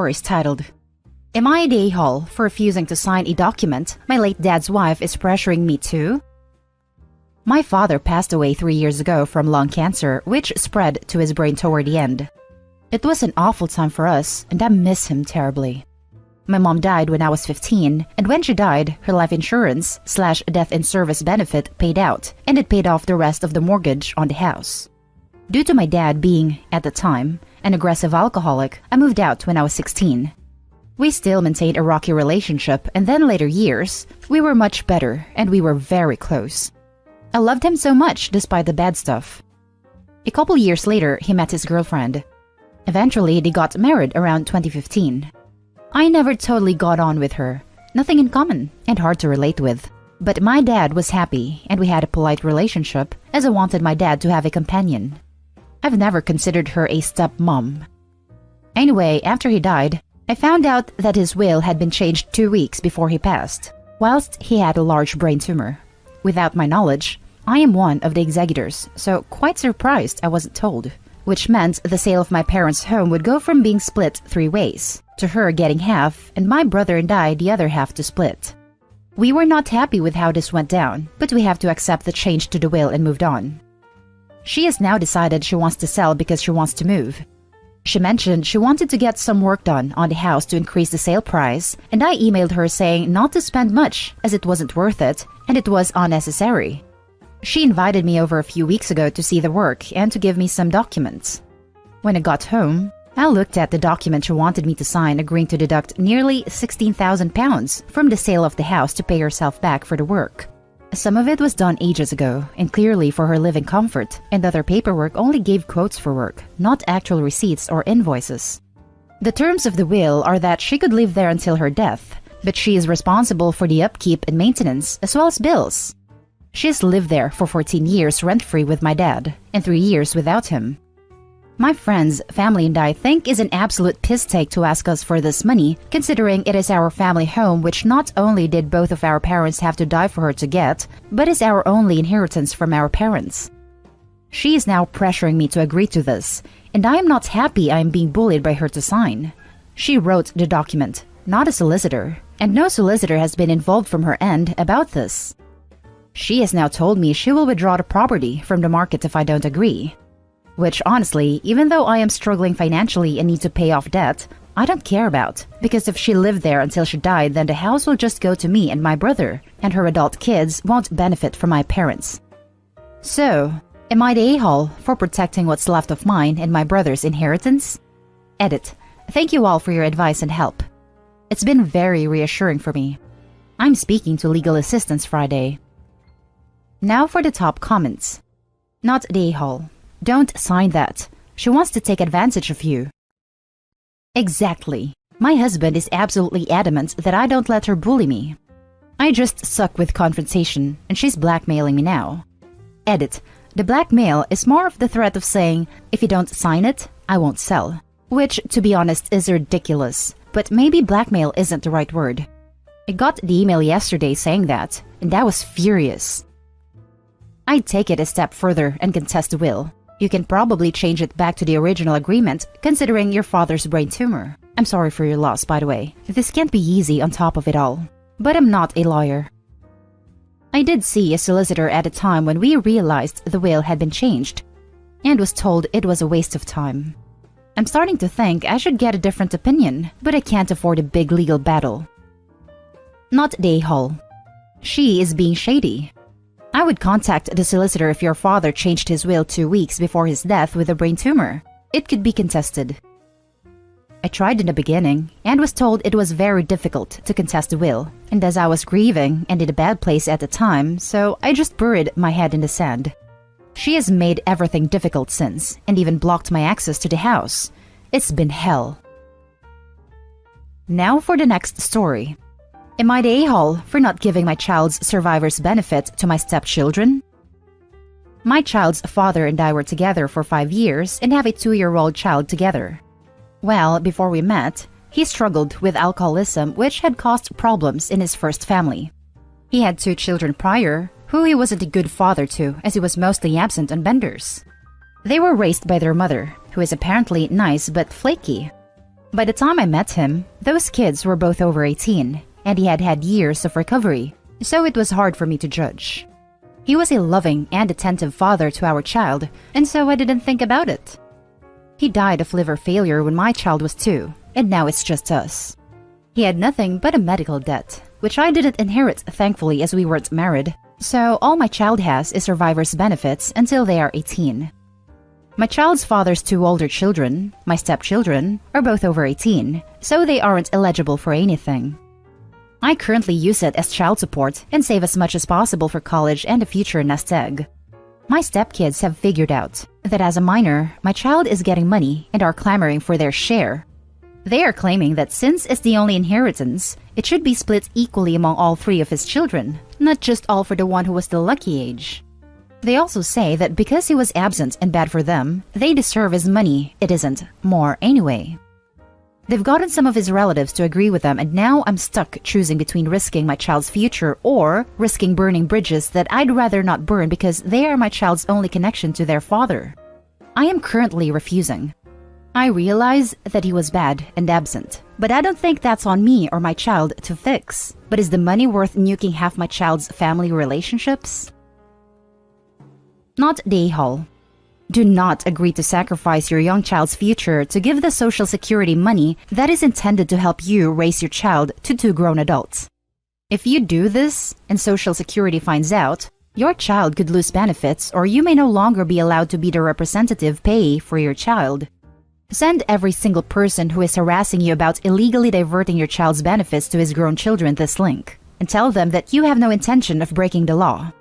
stories titled, Am I the a-hole for refusing to sign a document my late dad's wife is pressuring me to? My father passed away 3 years ago from lung cancer, which spread to his brain toward the end. It was an awful time for us, and I miss him terribly. My mom died when I was 15, and when she died, her life insurance/death in service benefit paid out, and it paid off the rest of the mortgage on the house. Due to my dad being, at the time, an aggressive alcoholic, I moved out when I was 16. We still maintained a rocky relationship, and then later years, we were much better, and we were very close. I loved him so much despite the bad stuff. A couple years later, he met his girlfriend. Eventually, they got married around 2015. I never totally got on with her, nothing in common, and hard to relate with. But my dad was happy, and we had a polite relationship, as I wanted my dad to have a companion. I've never considered her a stepmom. Anyway, after he died, I found out that his will had been changed 2 weeks before he passed, whilst he had a large brain tumor. Without my knowledge, I am one of the executors, so quite surprised I wasn't told, which meant the sale of my parents' home would go from being split 3 ways, to her getting half, and my brother and I the other half to split. We were not happy with how this went down, but we have to accept the change to the will and moved on. She has now decided she wants to sell because she wants to move. She mentioned she wanted to get some work done on the house to increase the sale price, and I emailed her saying not to spend much as it wasn't worth it and it was unnecessary. She invited me over a few weeks ago to see the work and to give me some documents. When I got home, I looked at the document she wanted me to sign, agreeing to deduct nearly £16,000 from the sale of the house to pay herself back for the work. Some of it was done ages ago, and clearly for her living comfort, and other paperwork only gave quotes for work, not actual receipts or invoices. The terms of the will are that she could live there until her death, but she is responsible for the upkeep and maintenance as well as bills. She has lived there for 14 years rent-free with my dad, and 3 years without him. My friends, family, and I think is an absolute piss take to ask us for this money, considering it is our family home, which not only did both of our parents have to die for her to get, but is our only inheritance from our parents. She is now pressuring me to agree to this, and I am not happy I am being bullied by her to sign. She wrote the document, not a solicitor, and no solicitor has been involved from her end about this. She has now told me she will withdraw the property from the market if I don't agree. Which honestly, even though I am struggling financially and need to pay off debt, I don't care about, because if she lived there until she died, then the house will just go to me and my brother, and her adult kids won't benefit from my parents. So, am I the a-hole for protecting what's left of mine and my brother's inheritance? Edit. Thank you all for your advice and help. It's been very reassuring for me. I'm speaking to legal assistance Friday. Now for the top comments. Not the a-hole. Don't sign that. She wants to take advantage of you. Exactly. My husband is absolutely adamant that I don't let her bully me. I just suck with confrontation, and she's blackmailing me now. Edit. The blackmail is more of the threat of saying, if you don't sign it, I won't sell. Which, to be honest, is ridiculous. But maybe blackmail isn't the right word. I got the email yesterday saying that, and I was furious. I'd take it a step further and contest the will. You can probably change it back to the original agreement, considering your father's brain tumor. I'm sorry for your loss, by the way. This can't be easy on top of it all. But I'm not a lawyer. I did see a solicitor at a time when we realized the will had been changed, and was told it was a waste of time. I'm starting to think I should get a different opinion, but I can't afford a big legal battle. Not the a-hole. She is being shady. I would contact the solicitor if your father changed his will 2 weeks before his death with a brain tumor. It could be contested. I tried in the beginning and was told it was very difficult to contest the will, and as I was grieving and in a bad place at the time, so I just buried my head in the sand. She has made everything difficult since, and even blocked my access to the house. It's been hell. Now for the next story. Am I the a-hole for not giving my child's survivor's benefit to my stepchildren? My child's father and I were together for 5 years and have a 2-year-old child together. Well, before we met, he struggled with alcoholism, which had caused problems in his first family. He had 2 children prior, who he wasn't a good father to, as he was mostly absent on benders. They were raised by their mother, who is apparently nice but flaky. By the time I met him, those kids were both over 18, and he had had years of recovery, so it was hard for me to judge. He was a loving and attentive father to our child, and so I didn't think about it. He died of liver failure when my child was 2, and now it's just us. He had nothing but a medical debt, which I didn't inherit thankfully as we weren't married, so all my child has is survivor's benefits until they are 18. My child's father's 2 older children, my stepchildren, are both over 18, so they aren't eligible for anything. I currently use it as child support and save as much as possible for college and a future nest egg. My stepkids have figured out that as a minor, my child is getting money and are clamoring for their share. They are claiming that since it's the only inheritance, it should be split equally among all 3 of his children, not just all for the one who was the lucky age. They also say that because he was absent and bad for them, they deserve his money. It isn't more anyway. They've gotten some of his relatives to agree with them, and now I'm stuck choosing between risking my child's future or risking burning bridges that I'd rather not burn because they are my child's only connection to their father. I am currently refusing. I realize that he was bad and absent, but I don't think that's on me or my child to fix. But is the money worth nuking half my child's family relationships? Not day hall. Do not agree to sacrifice your young child's future to give the Social Security money that is intended to help you raise your child to 2 grown adults. If you do this and Social Security finds out, your child could lose benefits or you may no longer be allowed to be the representative payee for your child. Send every single person who is harassing you about illegally diverting your child's benefits to his grown children this link and tell them that you have no intention of breaking the law.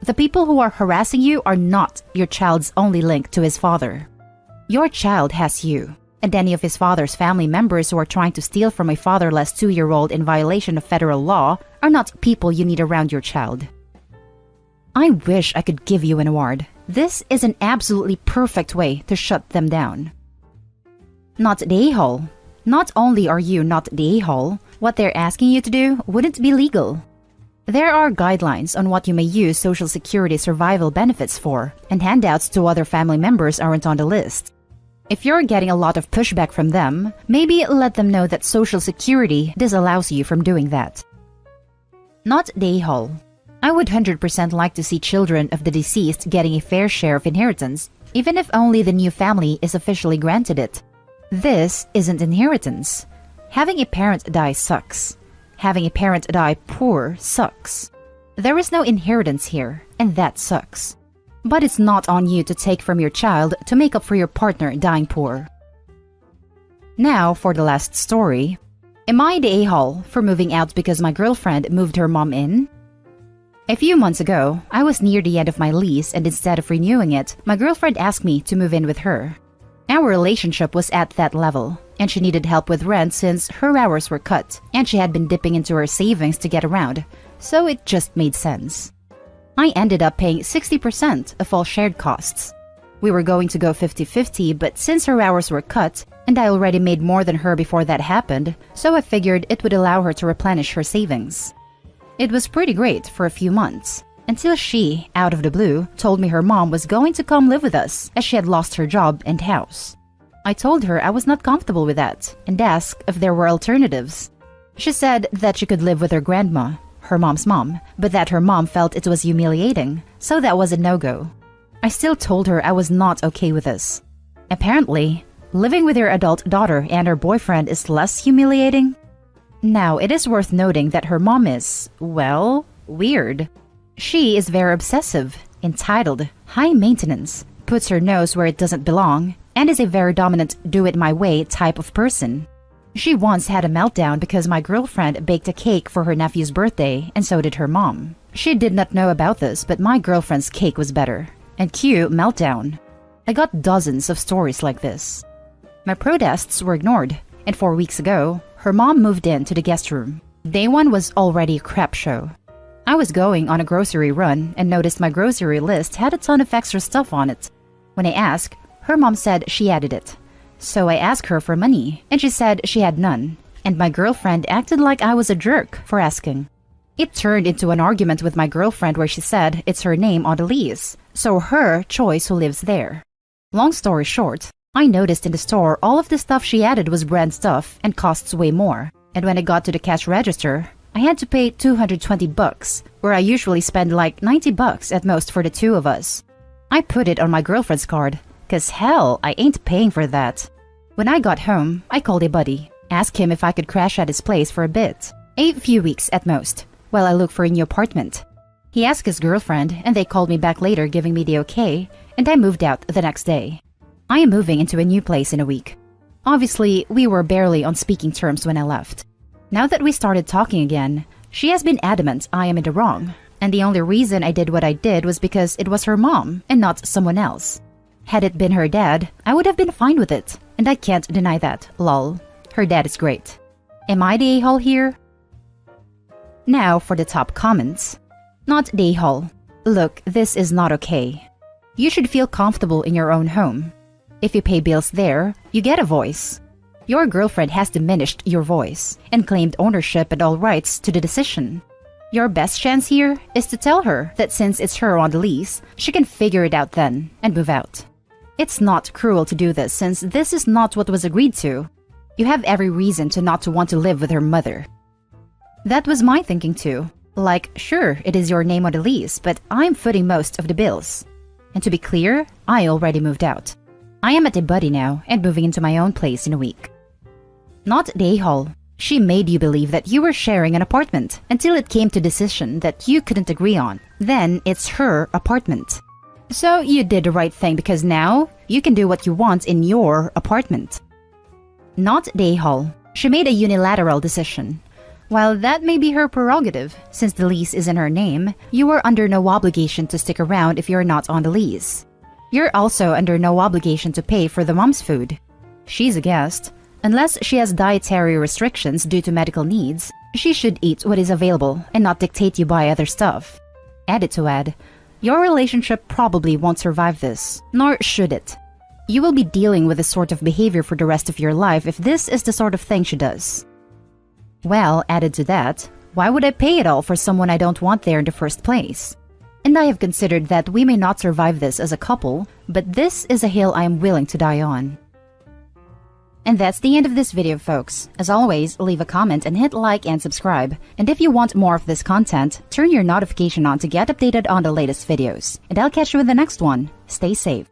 The people who are harassing you are not your child's only link to his father. Your child has you, and any of his father's family members who are trying to steal from a fatherless 2-year-old in violation of federal law are not people you need around your child. I wish I could give you an award. This is an absolutely perfect way to shut them down. Not the a-hole. Not only are you not the a-hole, what they're asking you to do wouldn't be legal. There are guidelines on what you may use Social Security survival benefits for, and handouts to other family members aren't on the list. If you're getting a lot of pushback from them, maybe let them know that Social Security disallows you from doing that. Not the a-hole. I would 100% like to see children of the deceased getting a fair share of inheritance, even if only the new family is officially granted it. This isn't inheritance. Having a parent die sucks. Having a parent die poor sucks. There is no inheritance here, and that sucks. But it's not on you to take from your child to make up for your partner dying poor. Now for the last story. Am I the a-hole for moving out because my girlfriend moved her mom in? A few months ago, I was near the end of my lease, and instead of renewing it, my girlfriend asked me to move in with her. Our relationship was at that level, and she needed help with rent since her hours were cut, and she had been dipping into her savings to get around, so it just made sense. I ended up paying 60% of all shared costs. We were going to go 50-50, but since her hours were cut, and I already made more than her before that happened, so I figured it would allow her to replenish her savings. It was pretty great for a few months, until she, out of the blue, told me her mom was going to come live with us as she had lost her job and house. I told her I was not comfortable with that and asked if there were alternatives. She said that she could live with her grandma, her mom's mom, but that her mom felt it was humiliating, so that was a no-go. I still told her I was not okay with this. Apparently, living with her adult daughter and her boyfriend is less humiliating. Now, it is worth noting that her mom is, well, weird. She is very obsessive, entitled, high maintenance, puts her nose where it doesn't belong, and is a very dominant do-it-my-way type of person. She once had a meltdown because my girlfriend baked a cake for her nephew's birthday, and so did her mom. She did not know about this, but my girlfriend's cake was better. And cue meltdown. I got dozens of stories like this. My protests were ignored, and 4 weeks ago, her mom moved into the guest room. Day one was already a crap show. I was going on a grocery run and noticed my grocery list had a ton of extra stuff on it. When I asked, her mom said she added it. So I asked her for money, and she said she had none, and my girlfriend acted like I was a jerk for asking. It turned into an argument with my girlfriend where she said it's her name on the lease, so her choice who lives there. Long story short, I noticed in the store all of the stuff she added was brand stuff and costs way more. And when I got to the cash register, I had to pay $220, where I usually spend like $90 at most for the two of us. I put it on my girlfriend's card, 'cause hell, I ain't paying for that. When I got home, I called a buddy, asked him if I could crash at his place for a bit, a few weeks at most, while I look for a new apartment. He asked his girlfriend, and they called me back later giving me the okay, and I moved out the next day. I am moving into a new place in a week. Obviously, we were barely on speaking terms when I left. Now that we started talking again, she has been adamant I am in the wrong, and the only reason I did what I did was because it was her mom and not someone else. Had it been her dad, I would have been fine with it, and I can't deny that, lol. Her dad is great. Am I the a-hole here? Now for the top comments. Not the a-hole. Look, this is not okay. You should feel comfortable in your own home. If you pay bills there, you get a voice. Your girlfriend has diminished your voice and claimed ownership and all rights to the decision. Your best chance here is to tell her that since it's her on the lease, she can figure it out then and move out. It's not cruel to do this since this is not what was agreed to. You have every reason to not to want to live with her mother. That was my thinking too. Like, sure, it is your name on the lease, but I'm footing most of the bills. And to be clear, I already moved out. I am at a buddy now and moving into my own place in a week. Not the a-hole. She made you believe that you were sharing an apartment until it came to decision that you couldn't agree on. Then it's her apartment. So you did the right thing because now you can do what you want in your apartment. Not the a-hole. She made a unilateral decision. While that may be her prerogative, since the lease is in her name, you are under no obligation to stick around if you're not on the lease. You're also under no obligation to pay for the mom's food. She's a guest. Unless she has dietary restrictions due to medical needs, she should eat what is available and not dictate you buy other stuff. Added to add, your relationship probably won't survive this, nor should it. You will be dealing with this sort of behavior for the rest of your life if this is the sort of thing she does. Well, added to that, why would I pay it all for someone I don't want there in the first place? And I have considered that we may not survive this as a couple, but this is a hill I am willing to die on. And that's the end of this video, folks. As always, leave a comment and hit like and subscribe. And if you want more of this content, turn your notification on to get updated on the latest videos. And I'll catch you in the next one. Stay safe.